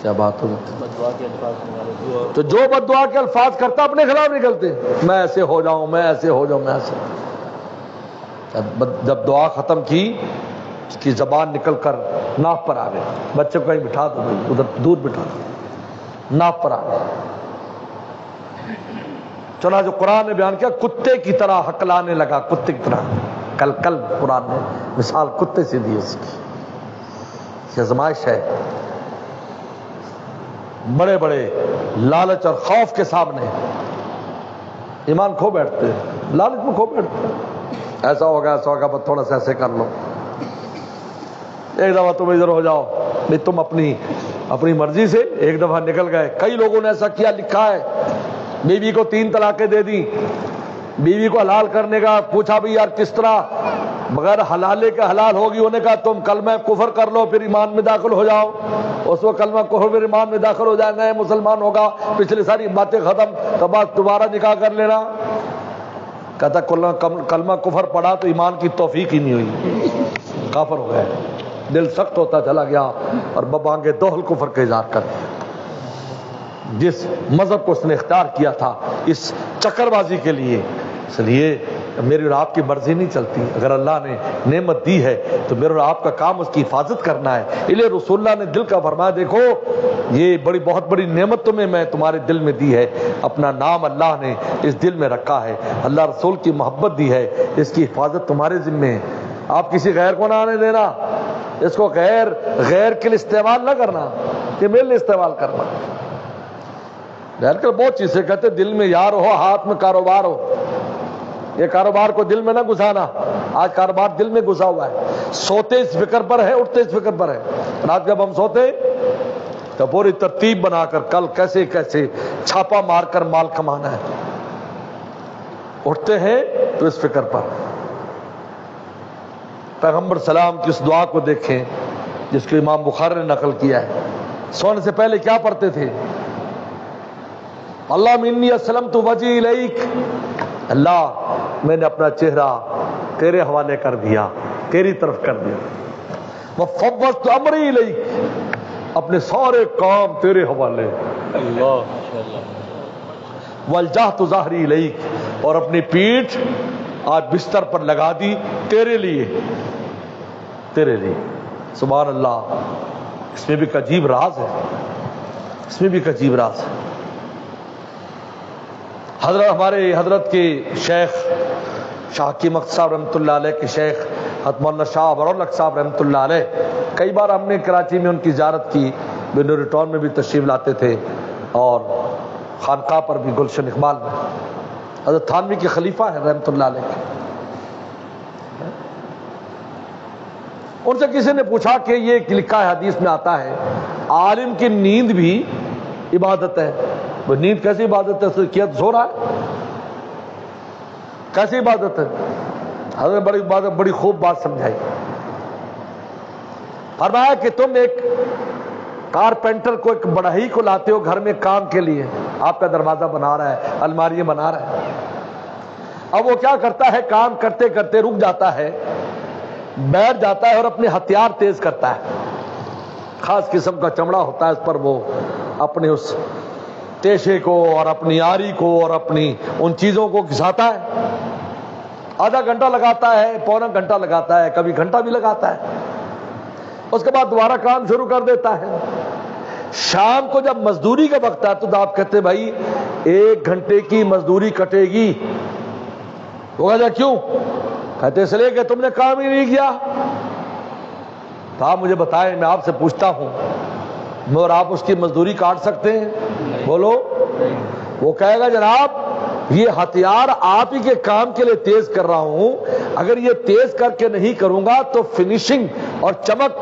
کیا بات ہو جاتی ہے؟ تو جو بد دعا کے الفاظ کرتا اپنے خلاف نکلتے، میں ایسے ہو جاؤں، میں ایسے ہو جاؤں، میں ایسے۔ جب دعا ختم کی اس کی زبان نکل کر ناف پر آ گئی، بچے کو کہیں بٹھا دو بھائی، ادھر دور بٹھا دو، ناف پر آ گئی۔ چنانچہ قرآن نے بیان کیا کتے کی طرح ہکلانے لگا، کتے کی طرح، کل قرآن نے مثال کتے سے دی اس کی۔ یہ آزمائش ہے، بڑے بڑے لالچ اور خوف کے سامنے ایمان کھو بیٹھتے ہیں، لالچ میں کھو بیٹھتے ہیں، ایسا ہوگا ایسا ہوگا، بس تھوڑا سا ایسے کر لو، ایک دفعہ تم ادھر ہو جاؤ، نہیں تم اپنی مرضی سے ایک دفعہ نکل گئے۔ کئی لوگوں نے ایسا کیا، لکھا ہے بیوی کو 3 طلاقیں دے دی، بیوی کو حلال کرنے کا پوچھا بھی یار کس طرح بغیر حلالے کے حلال ہوگی، انہوں نے کہا تم کلمہ کفر کر لو پھر ایمان میں داخل ہو جاؤ، اس وقت کلمہ کفر پھر ایمان میں داخل ہو جائے گا، مسلمان ہوگا، پچھلی ساری باتیں ختم، تو بعد دوبارہ نکاح کر لینا۔ کہتا کلمہ کفر پڑھا تو ایمان کی توفیق ہی نہیں ہوئی، کافر ہو گئے، دل سخت ہوتا چلا گیا اور ببانگے دوہل کفر کا اظہار کر دیا۔ جس مذہب کو اس نے اختیار کیا تھا اس چکر بازی کے لیے، اس لیے میری اور آپ کی مرضی نہیں چلتی، اگر اللہ نے نعمت دی ہے تو میرے اور آپ کا کام اس کی حفاظت کرنا ہے۔ اس لیے رسول اللہ نے دل کا فرمایا دیکھو یہ بہت بڑی نعمت تمہیں میں تمہارے دل میں دی ہے، اپنا نام اللہ نے اس دل میں رکھا ہے، اللہ رسول کی محبت دی ہے، اس کی حفاظت تمہارے ذمہ ہے، آپ کسی غیر کو نہ آنے دینا، اس کو غیر کے لیے استعمال نہ کرنا کہ میرے لیے استعمال کرنا۔ آج کل بہت چیزیں کہتے دل میں یار ہو ہاتھ میں کاروبار ہو، یہ کاروبار کو دل میں نہ گھسانا، آج کاروبار دل میں گھسا ہوا ہے، سوتے اس فکر پر ہے، اٹھتے اس فکر پر ہے، رات جب ہم سوتے تو پوری ترتیب بنا کر کل کیسے چھاپا مار کر مال کمانا ہے، اٹھتے ہیں تو اس فکر پر۔ پیغمبر سلام کی اس دعا کو دیکھیں جس کو امام بخاری نے نقل کیا ہے، سونے سے پہلے کیا پڑھتے تھے؟ اللہم انی اسلمت وجہی الیک، اللہ میں نے اپنا چہرہ تیرے حوالے کر دیا، تیری طرف کر دیا، وفوضت امری الیک، اپنے سارے کام تیرے حوالے، والجہت ظہری الیک، اور اپنی پیٹھ آج بستر پر لگا دی تیرے لیے، تیرے لیے۔ سبحان اللہ، اس میں بھی ایک عجیب راز ہے، اس میں بھی ایک عجیب راز ہے۔ ہمارے حضرت کے شیخ شاہ حکیم اختر صاحب رحمۃ اللہ علیہ کے شیخ حضرت مولانا شاہ ابرالحق صاحب رحمۃ اللہ علیہ، کئی بار ہم نے کراچی میں ان کی زیارت کی، بنوری ٹاؤن میں بھی تشریف لاتے تھے اور خانقاہ پر بھی، گلشن اقبال میں۔ حضرت تھانوی کے خلیفہ ہیں رحمۃ اللہ علیہ کے. ان سے کسی نے پوچھا کہ یہ لکھا ہے حدیث میں آتا ہے عالم کی نیند بھی عبادت ہے. وہ نیند کیسی عبادت ہے؟ کیا سو رہا ہے؟ کیسی عبادت ہے؟ حضرت بڑی خوب بات سمجھائی. فرمایا کہ تم ایک کارپینٹر کو، ایک بڑھئی کو لاتے ہو گھر میں کام کے لیے، آپ کا دروازہ بنا رہا ہے، الماریاں بنا رہا ہے. اب وہ کیا کرتا ہے، کام کرتے کرتے رک جاتا ہے، بیٹھ جاتا ہے اور اپنے ہتھیار تیز کرتا ہے. خاص قسم کا چمڑا ہوتا ہے اس پر، وہ اپنے اس تیشے کو اور اپنی آری کو اور اپنی ان چیزوں کو گھساتا ہے. آدھا گھنٹہ لگاتا ہے، پونا گھنٹہ لگاتا ہے، کبھی گھنٹہ بھی لگاتا ہے. اس کے بعد دوبارہ کام شروع کر دیتا ہے. شام کو جب مزدوری کا وقت ہے تو آپ کہتے بھائی 1 گھنٹے کی مزدوری کٹے گی. وہ کہتا کیوں؟ کہتے اس لیے کہ تم نے کام ہی نہیں کیا. تو آپ مجھے بتائیں، میں آپ سے پوچھتا ہوں، میں اور آپ اس کی مزدوری کاٹ سکتے ہیں؟ بولو. وہ کہے گا جناب یہ ہتھیار آپ ہی کے کام کے لیے تیز کر رہا ہوں، اگر یہ تیز کر کے نہیں کروں گا تو فنیشنگ اور چمک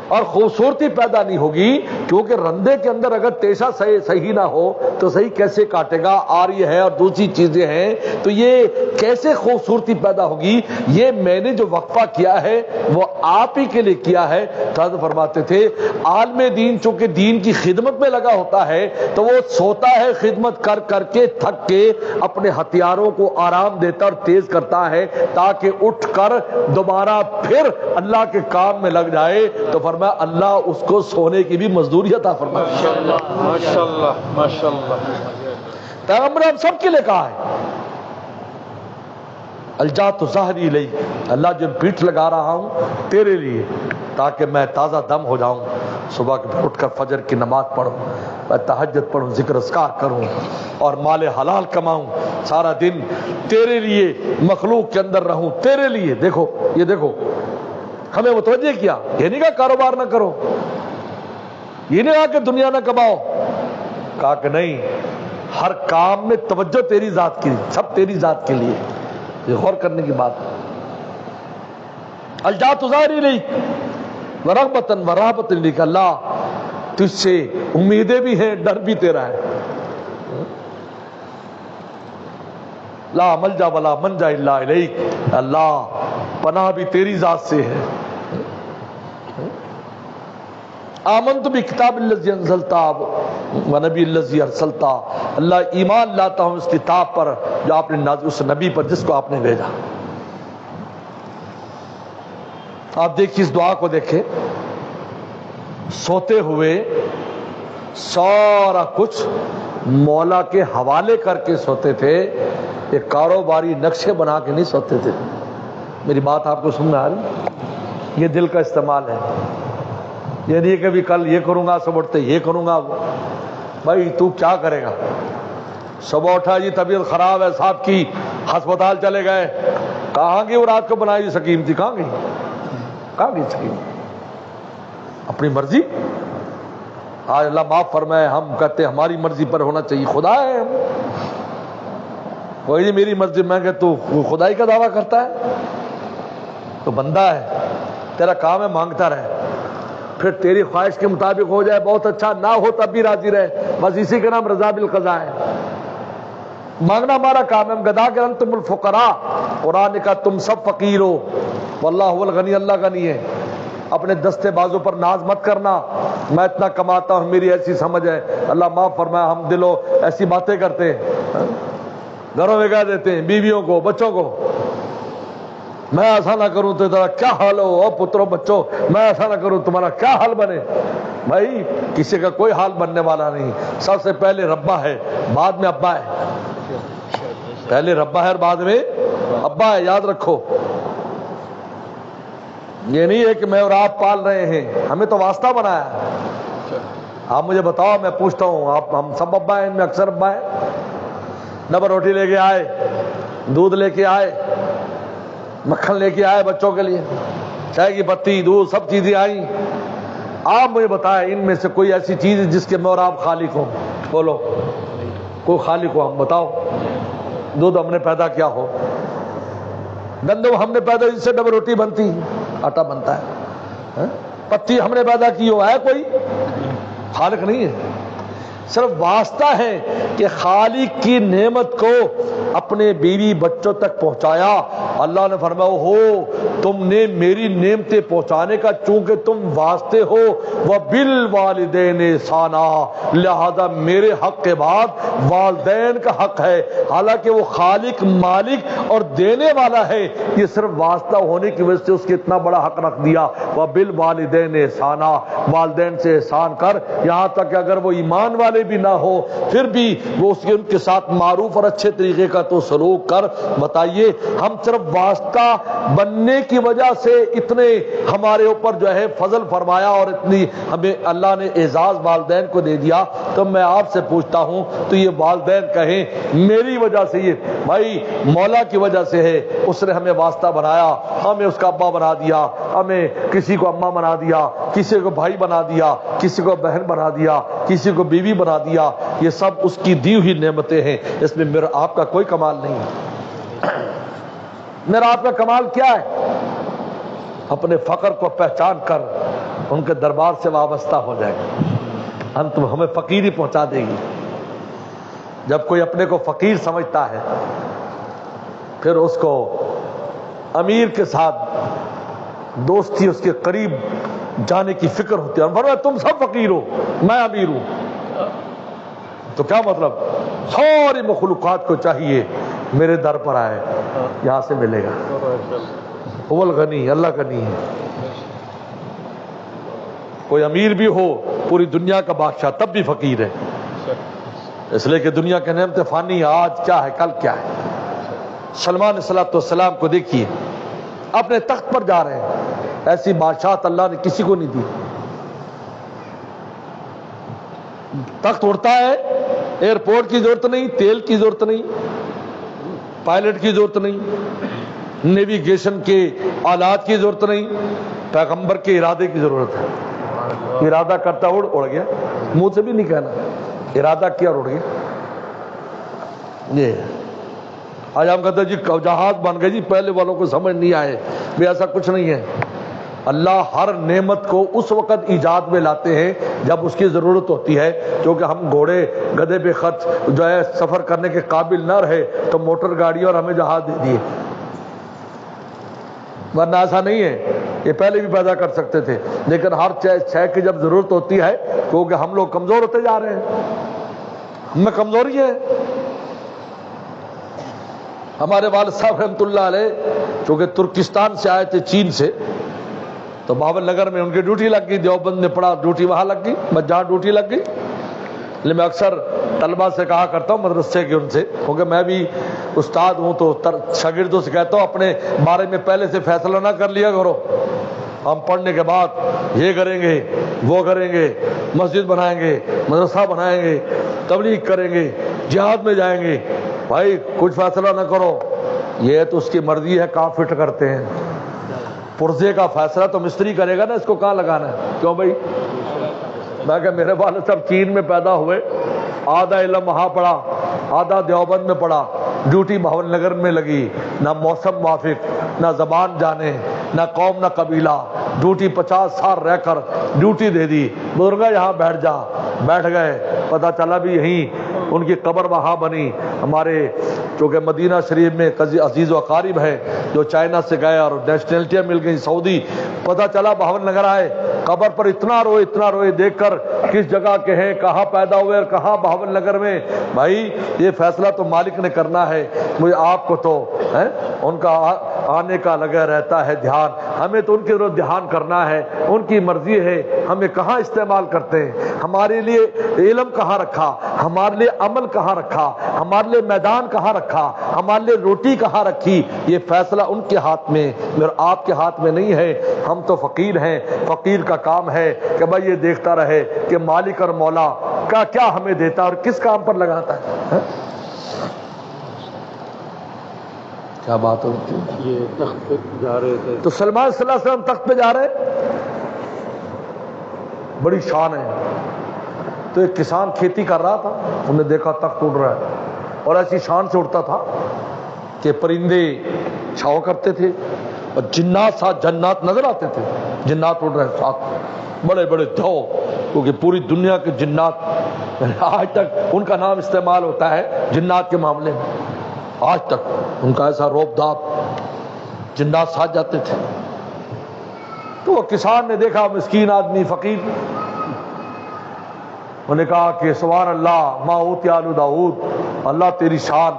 اور خوبصورتی پیدا نہیں ہوگی. کیونکہ رندے کے اندر اگر تیشہ صحیح نہ ہو تو صحیح کیسے کاٹے گا؟ آری ہے اور دوسری چیزیں ہیں تو یہ کیسے خوبصورتی پیدا ہوگی؟ یہ میں نے جو وقفہ کیا ہے وہ آپ ہی کے لیے کیا ہے. تو حضرت فرماتے تھے عالم دین چونکہ دین کی خدمت میں لگا ہوتا ہے تو وہ سوتا ہے خدمت کر کر کے تھک کے، اپنے ہتھیاروں کو آرام دیتا اور تیز کرتا ہے تاکہ اٹھ کر دوبارہ پھر اللہ کے کام میں لگ جائے. تو فرمایا اللہ اس کو سونے کی بھی مزدوری عطا فرمائے. ماشاءاللہ ماشاءاللہ. پیغمبر ہم سب کے لیے کہا ہے الجات ظہری لئی، اللہ جو پیٹھ لگا رہا ہوں تیرے لیے تاکہ میں تازہ دم ہو جاؤں. صبح کے اٹھ کر فجر کی نماز پڑھوں، میں تہجد پڑھوں، ذکر اذکار کروں اور مال حلال کماؤں، سارا دن تیرے لیے مخلوق کے اندر رہوں تیرے لیے. دیکھو یہ دیکھو ہمیں متوجہ کیا. یہ نہیں کہا کاروبار نہ کرو، یہ نہیں کہا کہ دنیا نہ کماؤ، کہا کہ نہیں ہر کام میں توجہ تیری ذات کی، سب تیری ذات کے لیے. یہ غور کرنے کی بات ہے. الجات ظاہری لیک ورغبتاً ورہبتاً لیک، اللہ تجھ سے امیدیں بھی ہیں، ڈر بھی تیرا ہے. لا ملجا ولا منجا الا الیک، اللہ پناہ بھی تیری ذات سے ہے. آمنت بکتاب الذی انزلتا ونبی الذی ارسلتا، اللہ ایمان لاتا ہوں اس کتاب پر جو آپ نے نازل، اس نبی پر جس کو آپ نے بھیجا. آپ دیکھیے اس دعا کو دیکھیں، سوتے ہوئے سارا کچھ مولا کے حوالے کر کے سوتے تھے. ایک کاروباری نقشے بنا کے نہیں سوتے تھے. میری بات آپ کو سمجھ آ رہی؟ یہ دل کا استعمال ہے. یہ نہیں کہ بھی کل یہ کروں گا، صبح اٹھتے یہ کروں گا. بھائی تو کیا کرے گا؟ صبح اٹھا جی طبیعت خراب ہے صاحب کی، ہسپتال چلے گئے. کہاں گئی وہ رات کو بنائی سکیم تھی؟ کہاں گئی؟ کہاں گئی سکیم؟ اپنی مرضی. آج اللہ معاف فرمائے، ہم کہتے ہیں ہماری مرضی پر ہونا چاہیے، خدا ہے ہم. وہی جی میری مرضی. میں کہ تو خدائی کا دعویٰ کرتا ہے؟ تو بندہ ہے، تیرا کام ہے مانگتا رہے، پھر تیری خواہش کے مطابق ہو جائے بہت اچھا، نہ ہو تب بھی راضی رہے. بس اسی کا نام رضا بالقضاء ہے. مانگنا ہمارا کام ہے. ہم گدا کے انتم الفقراء، قرآن نے کہا تم سب فقیر ہو، واللہ هو الغنی، اللہ غنی ہے. اپنے دستے بازو پر ناز مت کرنا، میں اتنا کماتا ہوں میری ایسی سمجھ ہے. اللہ معاف فرمایا ہم دلوں ایسی باتیں کرتے ہیں، گھروں میں کہہ دیتے ہیں بیویوں کو بچوں کو میں ایسا نہ کروں تو تمہارا کیا حال ہو، او پترو بچوں میں ایسا نہ کروں تمہارا کیا حال بنے. بھائی کسی کا کوئی حال بننے والا نہیں. سب سے پہلے ربا ہے، بعد میں ابا ہے. پہلے ربا ہے اور بعد میں ابا ہے، یاد رکھو. یہ نہیں ہے کہ میں اور آپ پال رہے ہیں، ہمیں تو واسطہ بنایا ہے. آپ مجھے بتاؤ، میں پوچھتا ہوں، آپ ہم سب ابا ہیں؟ ان میں اکثر ابا ہیں. ڈبل روٹی لے کے آئے، دودھ لے کے آئے، مکھن لے کے آئے بچوں کے لیے، چائے کی پتی، دودھ، سب چیزیں آئیں. آپ مجھے بتائیں ان میں سے کوئی ایسی چیز ہے جس کے میں اور آپ خالق ہوں؟ بولو کوئی خالق ہو؟ ہم بتاؤ. دودھ ہم نے پیدا کیا ہو، گندم ہم نے پیدا، جس سے ڈبل روٹی بنتی، آٹا بنتا ہے، پتی ہم نے پیدا کی ہو، ہے کوئی؟ خالق نہیں ہے، صرف واسطہ ہے کہ خالق کی نعمت کو اپنے بیوی بچوں تک پہنچایا۔ اللہ نے فرمایا ہو تم نے میری نعمتیں پہنچانے کا چونکہ تم واسطے ہو، وبالوالدین احسانا، لہذا میرے حق کے بعد والدین کا حق ہے، حالانکہ وہ خالق مالک اور دینے والا ہے، یہ صرف واسطہ ہونے کی وجہ سے اس کے اتنا بڑا حق رکھ دیا۔ وبالوالدین احسانا، والدین سے احسان کر، یہاں تک کہ اگر وہ ایمان والے بھی نہ ہو پھر بھی وہ ان کے ساتھ معروف اور اچھے طریقے کا تو سلوک کر۔ بتائیے ہم صرف واسطہ بننے کی وجہ سے اتنے ہمارے اوپر جو ہے فضل فرمایا اور اتنی ہمیں اللہ نے اعزاز والدین کو دے دیا، تو میں آپ سے پوچھتا ہوں تو یہ والدین کہیں میری وجہ سے، یہ بھائی مولا کی وجہ سے ہے، اس نے ہمیں واسطہ بنایا، ہمیں اس کا ابا بنا دیا، ہمیں کسی کو اماں بنا دیا، کسی کو بھائی بنا دیا، کسی کو بہن بنا دیا، کسی کو بیوی بنا دیا، یہ سب اس کی دی ہوئی نعمتیں ہیں، اس میں میرا آپ کا کوئی کمال نہیں ہے۔ میرا آپ کا کمال کیا ہے؟ اپنے فقر کو پہچان کر ان کے دربار سے وابستہ ہو جائے گا، ہمیں فقیری پہنچا دے گی۔ جب کوئی اپنے کو فقیر سمجھتا ہے پھر اس کو امیر کے ساتھ دوستی، اس کے قریب جانے کی فکر ہوتی ہے، فرمایا تم سب فقیر ہو میں امیر ہوں، تو کیا مطلب؟ ساری مخلوقات کو چاہیے میرے در پر آئے، یہاں سے ملے گا۔ هو الغنی، اللہ غنی ہے۔ کوئی امیر بھی ہو پوری دنیا کا بادشاہ تب بھی فقیر ہے، اس لیے کہ دنیا کے نعمتیں فانی، آج کیا ہے کل کیا ہے۔ سلمان علیہ السلام کو دیکھیے اپنے تخت پر جا رہے ہیں، ایسی بادشاہت اللہ نے کسی کو نہیں دی۔ تخت اڑتا ہے، ایئرپورٹ کی ضرورت نہیں، تیل کی ضرورت نہیں، پائلٹ کی ضرورت نہیں، نیویگیشن کے آلات کی ضرورت نہیں، پیغمبر کے ارادے کی ضرورت ہے۔ ارادہ کرتا اڑ گیا، منہ سے بھی نہیں کہنا، ارادہ کیا اور اڑ گیا۔ یہ آج ہم کہتے ہیں جی جہاز بن گئے، جی پہلے والوں کو سمجھ نہیں آئے، بھی ایسا کچھ نہیں ہے۔ اللہ ہر نعمت کو اس وقت ایجاد میں لاتے ہیں جب اس کی ضرورت ہوتی ہے، کیونکہ ہم گھوڑے گدھے پہ خرچ جو ہے سفر کرنے کے قابل نہ رہے تو موٹر گاڑی اور ہمیں جہاز دے دیے، ورنہ ایسا نہیں ہے، یہ پہلے بھی پیدا کر سکتے تھے، لیکن ہر شے کی جب ضرورت ہوتی ہے کیونکہ ہم لوگ کمزور ہوتے جا رہے ہیں، ہم میں کمزوری ہے۔ ہمارے والد صاحب رحمۃ اللہ علیہ چونکہ ترکستان سے آئے تھے، چین سے، تو بابل نگر میں ان کی ڈیوٹی لگ گئی، دیوبند میں پڑا ڈیوٹی وہاں لگ گئی، بس جہاں ڈیوٹی لگ گئی۔ میں اکثر طلبہ سے کہا کرتا ہوں مدرسے کے، ان سے، کیونکہ میں بھی استاد ہوں تو شاگردوں سے کہتا ہوں اپنے بارے میں پہلے سے فیصلہ نہ کر لیا کرو، ہم پڑھنے کے بعد یہ کریں گے وہ کریں گے، مسجد بنائیں گے، مدرسہ بنائیں گے، تبلیغ کریں گے، جہاد میں جائیں گے، بھائی کچھ فیصلہ نہ کرو، یہ تو اس کی مرضی ہے، کہاں فٹ کرتے ہیں، پرزے کا فیصلہ تو مستری کرے گا نا، اس کو کہاں لگانا ہے، کیوں بھائی؟ میں کہ میرے والد صاحب چین میں پیدا ہوئے، آدھا علم وہاں پڑھا، آدھا دیوبند میں پڑھا، ڈیوٹی بھاول نگر میں لگی، نہ موسم موافق، نہ زبان جانے، نہ قوم نہ قبیلہ، ڈیوٹی 50 سال رہ کر ڈیوٹی دے دی، بزرگا یہاں بیٹھ جا، بیٹھ گئے، پتہ چلا بھی یہیں ان کی قبر وہاں بنی۔ ہمارے چونکہ مدینہ شریف میں عزیز و اقارب ہے جو چائنا سے گئے اور نیشنلٹیاں مل گئی سعودی، پتہ چلا بھاول نگر آئے، قبر پر اتنا روئے دیکھ کر کس جگہ کے ہیں، کہاں پیدا ہوئے اور کہاں بھاول نگر میں۔ بھائی یہ فیصلہ تو مالک نے کرنا ہے، مجھے آپ کو تو ان کا آنے کا لگا رہتا ہے دھیان، ہمیں تو ان کے ضرورت دھیان کرنا ہے، ان کی مرضی ہے، ہمیں کہاں استعمال کرتے ہیں، ہمارے لیے علم کہاں رکھا، ہمارے لیے عمل کہاں رکھا، ہمارے لیے میدان کہاں رکھا، ہمارے لیے روٹی کہاں رکھی، یہ فیصلہ ان کے ہاتھ میں اور آپ کے ہاتھ میں نہیں ہے۔ ہم تو فقیر ہیں، فقیر کا کام ہے کہ بھائی یہ دیکھتا رہے کہ مالک اور مولا کیا ہمیں دیتا اور کس کام پر لگاتا ہے۔ کیا بات ہوتی ہے؟ یہ تخت پہ جا رہے تھے تو سلمان صلی اللہ علیہ وسلم تخت پہ جا رہے، بڑی شان ہے۔ تو ایک کسان کھیتی کر رہا تھا، انہوں نے دیکھا تخت اڑ رہا ہے اور ایسی شان سے اڑتا تھا کہ پرندے چھاؤ کرتے تھے اور جنات ساتھ جنات نظر آتے تھے، جنات اڑ رہے ساتھ، بڑے بڑے دھو، کیونکہ پوری دنیا کے جنات آج تک ان کا نام استعمال ہوتا ہے جنات کے معاملے میں، آج تک ان کا ایسا روب داب، جنات ساتھ جاتے تھے۔ تو وہ کسان نے دیکھا مسکین آدمی فقیر، انہوں نے کہا کہ سبحان اللہ ما اوتی آل داؤد، اللہ تیری شان،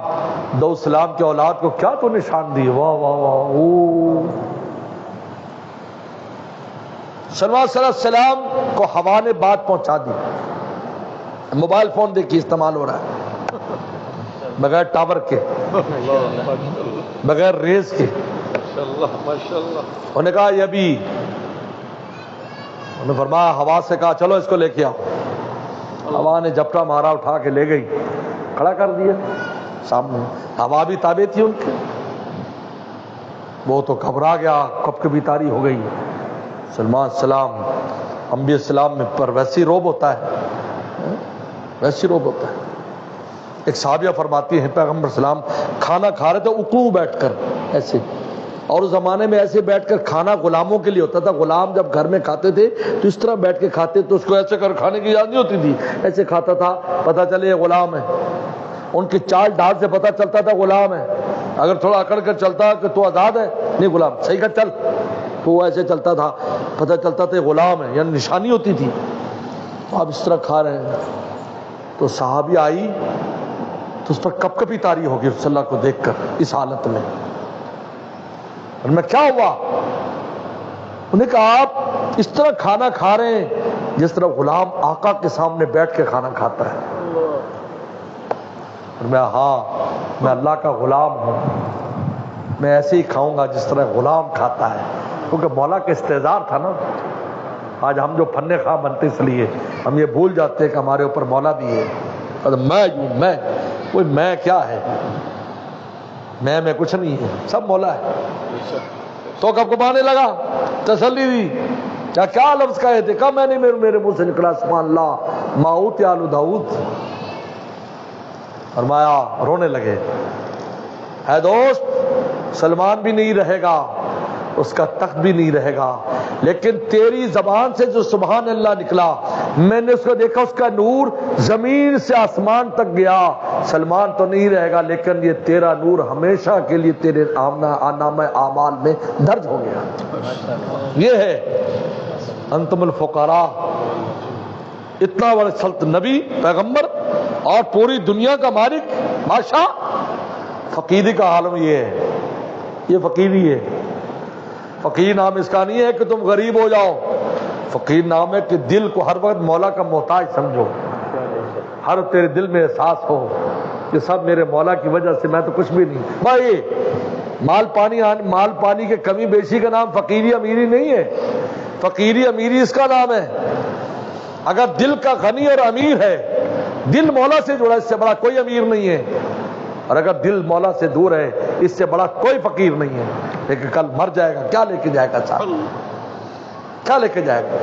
داؤد السلام کے اولاد کو کیا تو نے شان دی، واہ واہ واہ۔ سلمان صلی اللہ علیہ وسلم کو ہوا نے بات پہنچا دی۔ موبائل فون دیکھیے استعمال ہو رہا ہے بغیر ٹاور کے، بغیر ریز کے۔ انہوں نے کہا یہ بھی، انہوں نے فرمایا ہوا سے کہا چلو اس کو لے کے آؤ۔ ہوا نے جھپٹا مارا، اٹھا کے لے گئی، کھڑا کر دیا سامنے۔ ہوا بھی تابع تھی ان کے، وہ تو گھبرا گیا، کب کبھی تاری ہو گئی۔ سلمان السلام انبیاء السلام میں پر ویسی روب ہوتا ہے، ویسی روب ہوتا ہے۔ ایک صحابیہ فرماتی ہیں پیغمبر السلام کھانا کھا رہے تھے اکڑوں بیٹھ کر ایسے، اور اس زمانے میں ایسے بیٹھ کر کھانا غلاموں کے لیے ہوتا تھا، غلام جب گھر میں کھاتے تھے تو اس طرح بیٹھ کے کھاتے، تو اس کو ایسے کر کھانے کی اجازت نہیں ہوتی تھی، ایسے کھاتا تھا، پتہ چلے یہ غلام ہے، ان کی چال ڈھال سے پتہ چلتا تھا غلام ہے۔ اگر تھوڑا اکڑ کر چلتا کہ تو آزاد ہے، نہیں غلام، صحیح کر چل، تو وہ ایسے چلتا تھا، پتہ چلتا تھا غلام ہے، یعنی نشانی ہوتی تھی۔ تو آپ اس طرح کھا رہے ہیں، تو صحابی آئی تو اس پر کپ کپی طاری ہوگی رسول اللہ کو دیکھ کر اس حالت میں۔ اور میں کیا ہوا؟ انہوں نے کہا آپ اس طرح کھانا کھا رہے ہیں جس طرح غلام آقا کے سامنے بیٹھ کے کھانا کھاتا ہے۔ اور میں ہاں میں اللہ کا غلام ہوں، میں ایسے ہی کھاؤں گا جس طرح غلام کھاتا ہے، کیونکہ مولا کا استعزار تھا نا۔ آج ہم جو فن خواہ بنتے اس لیے ہم یہ بھول جاتے ہیں کہ ہمارے اوپر مولا بھی ہے۔ میں کوئی میں کیا ہے، میں کچھ نہیں ہے، سب مولا ہے۔ تو کب کمانے لگا، تسلی دی، کیا لفظ کہے تھے، کہا میں نے میرے منہ سے نکلا سبحان اللہ ما اوتی آل داؤد۔ فرمایا رونے لگے، اے دوست سلمان بھی نہیں رہے گا، اس کا تخت بھی نہیں رہے گا، لیکن تیری زبان سے جو سبحان اللہ نکلا، میں نے اس کو دیکھا، اس کا نور زمین سے آسمان تک گیا۔ سلمان تو نہیں رہے گا، لیکن یہ تیرا نور ہمیشہ کے لیے تیرے نامہ اعمال میں درج ہو گیا۔ یہ ہے انتم الفقراء، اتنا بڑا سلط نبی پیغمبر اور پوری دنیا کا مالک بادشاہ، فقیری کا عالم یہ ہے، یہ فقیری ہے۔ فقیر نام اس کا نہیں ہے کہ تم غریب ہو جاؤ، فقیر نام ہے کہ دل کو ہر وقت مولا کا محتاج سمجھو، ہر تیرے دل میں احساس ہو کہ سب میرے مولا کی وجہ سے، میں تو کچھ بھی نہیں۔ بھائی مال پانی کے کمی بیشی کا نام فقیری امیری نہیں ہے، فقیری امیری اس کا نام ہے۔ اگر دل کا غنی اور امیر ہے، دل مولا سے جڑا، اس سے بڑا کوئی امیر نہیں ہے، اور اگر دل مولا سے دور ہے اس سے بڑا کوئی فقیر نہیں ہے۔ لیکن کل مر جائے گا، کیا لے کے جائے گا صاحب، کیا لے کے جائے گا؟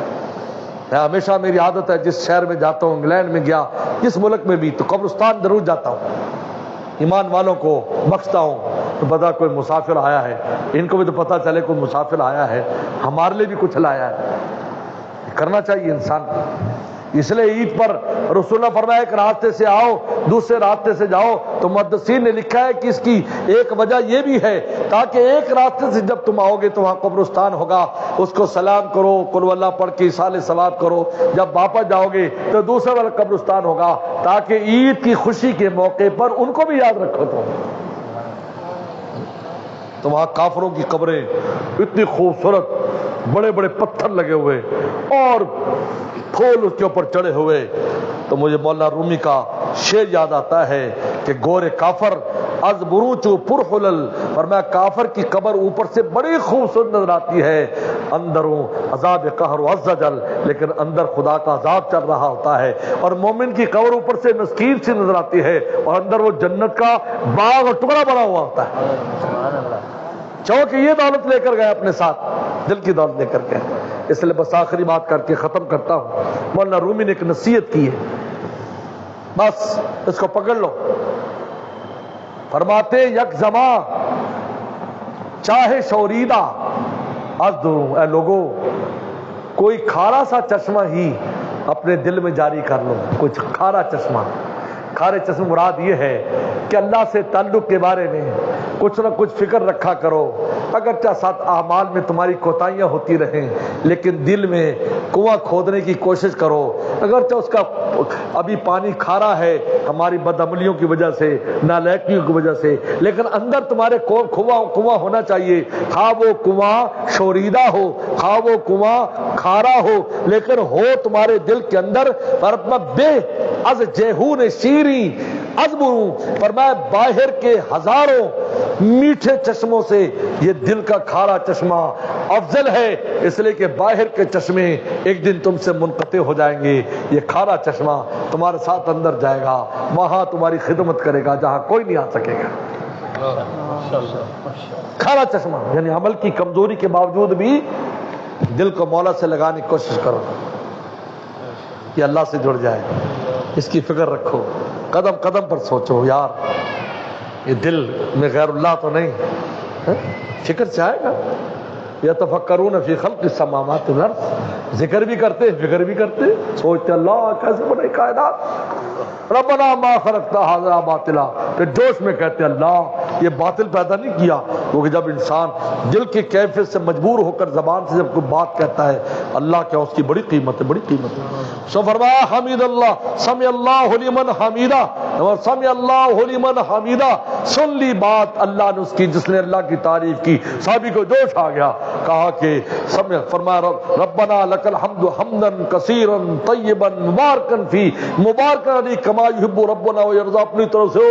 میں ہمیشہ میری عادت ہے جس شہر میں جاتا ہوں، انگلینڈ میں گیا، جس ملک میں بھی، تو قبرستان ضرور جاتا ہوں، ایمان والوں کو بخشتا ہوں، تو پتا کوئی مسافر آیا ہے، ان کو بھی تو پتا چلے کوئی مسافر آیا ہے، ہمارے لیے بھی کچھ لایا ہے، کرنا چاہیے انسان کو۔ اس لیے عید پر رسول اللہ فرمایا ایک راستے سے آؤ دوسرے راستے سے جاؤ، تو محدثین نے لکھا ہے کہ اس کی ایک وجہ یہ بھی ہے تاکہ ایک راستے سے جب تم آؤ گے تو وہاں قبرستان ہوگا، اس کو سلام کرو، قل ہو اللہ پڑھ کے ایصال ثواب کرو، جب واپس جاؤ گے تو دوسرے والا قبرستان ہوگا، تاکہ عید کی خوشی کے موقع پر ان کو بھی یاد رکھو۔ تو وہاں کافروں کی قبریں اتنی خوبصورت، بڑے بڑے پتھر لگے ہوئے اور پھول اس کے اوپر چڑھے ہوئے، تو مجھے مولانا رومی کا شعر یاد آتا ہے کہ گورے کافر از بروچو پرحلل، فرمایا کافر کی قبر اوپر سے بڑی خوبصورت نظر آتی ہے، اندروں عذاب قہر و عز جل، لیکن اندر خدا کا عذاب چل رہا ہوتا ہے، اور مومن کی قبر اوپر سے مسکین سی نظر آتی ہے اور اندر وہ جنت کا باغ اور ٹکڑا بنا ہوا ہوتا ہے۔ چونکہ یہ دولت لے کر گئے اپنے ساتھ، دل کی دولت لے کر گئے۔ اس لیے بس آخری بات کر کے ختم کرتا ہوں، مولانا رومی نے ایک نصیحت کی ہے، بس اس کو پکڑ لو۔ فرماتے یک زماں چاہے شوریدہ از دوں، اے لوگو کوئی کھارا سا چشمہ ہی اپنے دل میں جاری کر لو، کچھ کھارا چشمہ۔ کھارے چشمہ مراد یہ ہے کہ اللہ سے تعلق کے بارے میں کچھ نہ کچھ فکر رکھا کرو، اگرچہ ساتھ اعمال میں تمہاری کوتاہیاں ہوتی رہیں لیکن دل میں کنواں کھودنے کی کوشش کرو، اگرچہ اس کا ابھی پانی کھارا ہے ہماری بدعملیوں کی وجہ سے، نالائکیوں کی وجہ سے، لیکن اندر تمہارے کنواں ہونا چاہیے، خواہ وہ کنواں شوریدہ ہو، خواہ وہ کنواں کھارا ہو، لیکن ہو تمہارے دل کے اندر۔ اور اپنا بے از جیہون شیری ازبروں، فرمایا باہر کے ہزاروں میٹھے چشموں سے یہ دل کا کھارا چشمہ افضل ہے، اس لیے کہ باہر کے چشمے ایک دن تم سے منقطع ہو جائیں گے، یہ کھارا چشمہ تمہارے ساتھ اندر جائے گا، وہاں تمہاری خدمت کرے گا جہاں کوئی نہیں آ سکے گا۔ کھارا چشمہ یعنی عمل کی کمزوری کے باوجود بھی دل کو مولا سے لگانے کی کوشش کرو، یہ اللہ سے جڑ جائے، اس کی فکر رکھو، قدم قدم پر سوچو یار یہ دل میں غیر اللہ تو نہیں، فکر سے آئے گا۔ یتفکرون فی خلق السماوات والارض، ذکر بھی کرتے فکر بھی کرتے، سوچتے اللہ کیسے بنائی کائنات، ربنا ما خلقت ھذا باطلا، پھر جوش میں کہتے اللہ یہ باطل پیدا نہیں کیا، کیونکہ جب انسان دل کی کیفیت سے مجبور ہو کر زبان سے جب کوئی بات کہتا ہے اللہ کیا اس کی بڑی قیمت ہے، بڑی قیمت ہے۔ سو فرمایا حمید اللہ سمع اللہ لمن حمیدہ، اور سمع اللہ لمن حمیدہ، سن لی بات اللہ نے اس کی جس نے اللہ کی تعریف کی، صحابی کو جوش آ گیا، کہا کہ فرمایا ربنا لک الحمد حمدا کثیرا طیبا مبارکا فی، مبارکا علی کما یحب ربنا ویرضا، اپنی طرف سے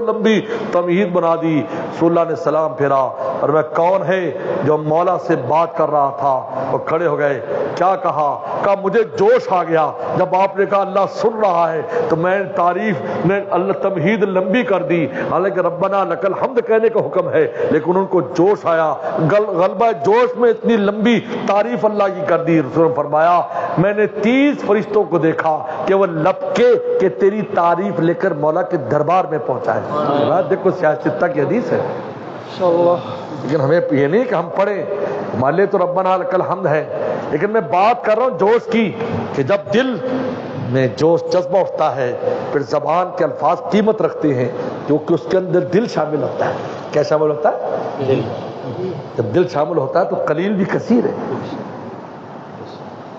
لمبی تمہید بنا دی۔ رسول اللہ نے سلام پھیرا اور وہ کون ہے جو مولا سے بات کر رہا تھا، وہ کھڑے ہو گئے، کیا کہا مجھے جوش آ گیا جب آپ نے کہا اللہ سن رہا ہے تو میں تعریف نے اللہ تمہید لمبی کر دی، حالانکہ ربنا لک الحمد کہنے کا حکم ہے، لیکن ان کو جوش آیا، غلبہ جوش میں اتنی لمبی تعریف اللہ کی کر دی۔ رسول نے فرمایا میں نے 30 فرشتوں کو دیکھا کہ وہ لپکے کہ تیری تعریف لے کر مولا کے دربار میں پہنچائے۔ دیکھو سیاستہ کی حدیث ہے، لیکن ہمیں یہ نہیں کہ ہم پڑھیں، ہمارے لیے تو ربنا لک الحمد ہے، لیکن میں بات کر رہا ہوں جوش کی، کہ جب دل میں جوش جذبہ اٹھتا ہے پھر زبان کے الفاظ قیمت رکھتے ہیں کیونکہ اس کے اندر دل شامل ہوتا ہے۔ کیا شامل ہوتا ہے؟ دل۔ جب دل شامل ہوتا ہے تو قلیل بھی کثیر ہے۔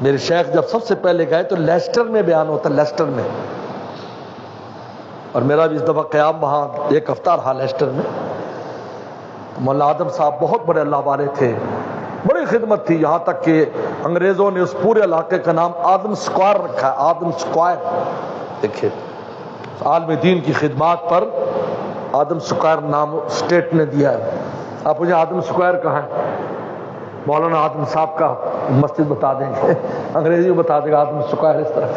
میرے شیخ جب سب سے پہلے گئے تو لیسٹر میں بیان ہوتا ہے، لیسٹر میں، اور میرا بھی اس دفعہ قیام وہاں ایک ہفتہ رہا لیسٹر میں۔ مولانا آدم صاحب بہت بڑے اللہ والے تھے، بڑی خدمت تھی، یہاں تک کہ انگریزوں نے اس پورے علاقے کا نام آدم سکوائر رکھا ہے، آدم سکوائر۔ دیکھیے عالم دین کی خدمات پر آدم سکوائر نام اسٹیٹ نے دیا ہے۔ آپ مجھے آدم سکوائر کہاں ہے؟ مولانا آدم صاحب کا مسجد بتا دیں گے، انگریزی میں بتا دے گا آدم سکوائر اس طرح۔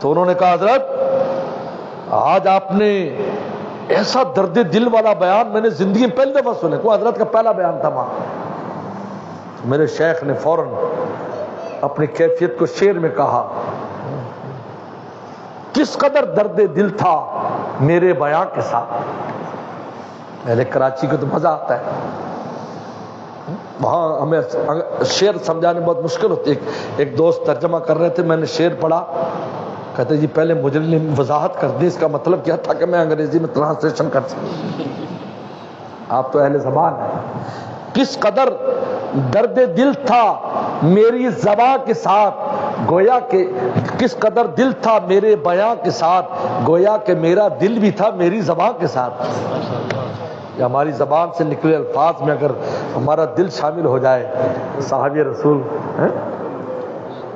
تو انہوں نے کہا حضرت آج آپ نے ایسا درد دل والا بیان میں نے زندگی میں پہلی دفعہ سنے، کوئی حضرت کا پہلا بیان تھا وہاں۔ میرے شیخ نے فوراً اپنی کیفیت کو شعر میں کہا، کس قدر درد دل تھا میرے بیان کے ساتھ۔ پہلے کراچی کو تو مزہ آتا ہے، وہاں ہمیں شعر سمجھانے بہت مشکل ہوتی ہے۔ ایک دوست ترجمہ کر رہے تھے، میں نے شعر پڑھا، کہتے جی پہلے مجھے وضاحت کر دی اس کا مطلب کیا تھا کہ میں انگریزی میں ٹرانسلیشن کر سکوں۔ آپ تو اہل زبان ہیں۔ کس قدر درد دل تھا میری زباں کے ساتھ، گویا کہ کس قدر دل تھا میرے بیاں کے ساتھ، گویا کہ میرا دل بھی تھا میری زبان کے ساتھ۔ یا ہماری زبان سے نکلے الفاظ میں اگر ہمارا دل شامل ہو جائے۔ صحابی رسول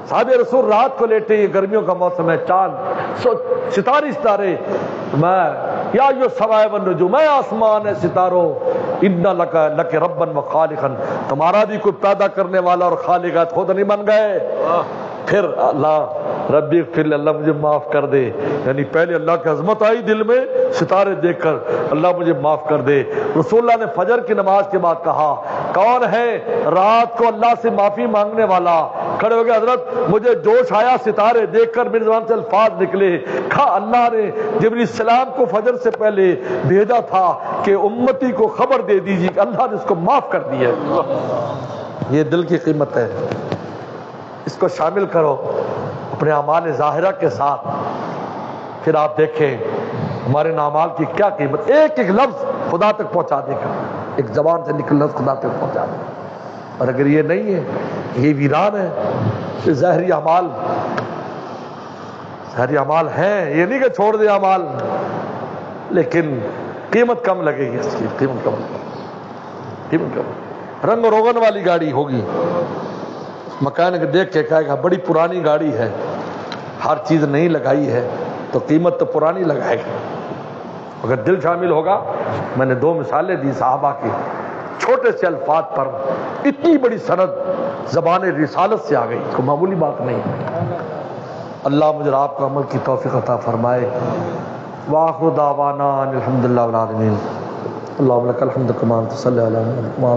صحابی رسول رات کو لیٹے، یہ گرمیوں کا موسم ہے، چاند ستارے میں یا جو سوائے والنجوم، میں آسمان ہے ستاروں، ان لک ربن و خالقا، تمہارا بھی کوئی پیدا کرنے والا اور خالق ہے، خود نہیں بن گئے۔ پھر اللہ ربی اغفر لی، اللہ مجھے معاف کر دے، یعنی پہلے اللہ کی عظمت آئی دل میں ستارے دیکھ کر، اللہ مجھے معاف کر دے۔ رسول اللہ نے فجر کی نماز کے بعد کہا کون ہے رات کو اللہ سے معافی مانگنے والا کھڑے ہو گئے، حضرت مجھے جوش آیا ستارے دیکھ کر، میری زبان سے الفاظ نکلے، کہا اللہ نے جبریل السلام کو فجر سے پہلے بھیجا تھا کہ امتی کو خبر دے دیجیے کہ اللہ نے اس کو معاف کر دیا ہے۔ یہ دل کی قیمت ہے، اس کو شامل کرو اپنے اعمال ظاہرہ کے ساتھ، پھر آپ دیکھیں ہمارے اعمال کی کیا قیمت، ایک ایک لفظ خدا تک پہنچا دے گا، ایک زبان سے نکل لفظ خدا تک پہنچا دے گا۔ اور اگر یہ نہیں ہے، یہ ویران ہے، یہ ظاہری اعمال ہیں، یہ نہیں کہ چھوڑ دے اعمال، لیکن قیمت کم لگے گی، اس کی قیمت کم لگے گی، قیمت کم۔ رنگ و روغن والی گاڑی ہوگی، مکینک دیکھ کے کہے گا بڑی پرانی گاڑی ہے، ہر چیز نہیں لگائی ہے تو قیمت تو پرانی لگائے گا۔ اگر دل شامل ہوگا، میں نے 2 مثالیں دی صحابہ کی، چھوٹے سے الفاظ پر اتنی بڑی سند زبان رسالت سے آ گئی، تو معمولی بات نہیں ہے۔ اللہ مجھے آپ کو عمل کی توفیق عطا فرمائے۔ وآخر دعوانا الحمدللہ رب العالمین۔ اللہم لک الحمد کما صلی علی محمد۔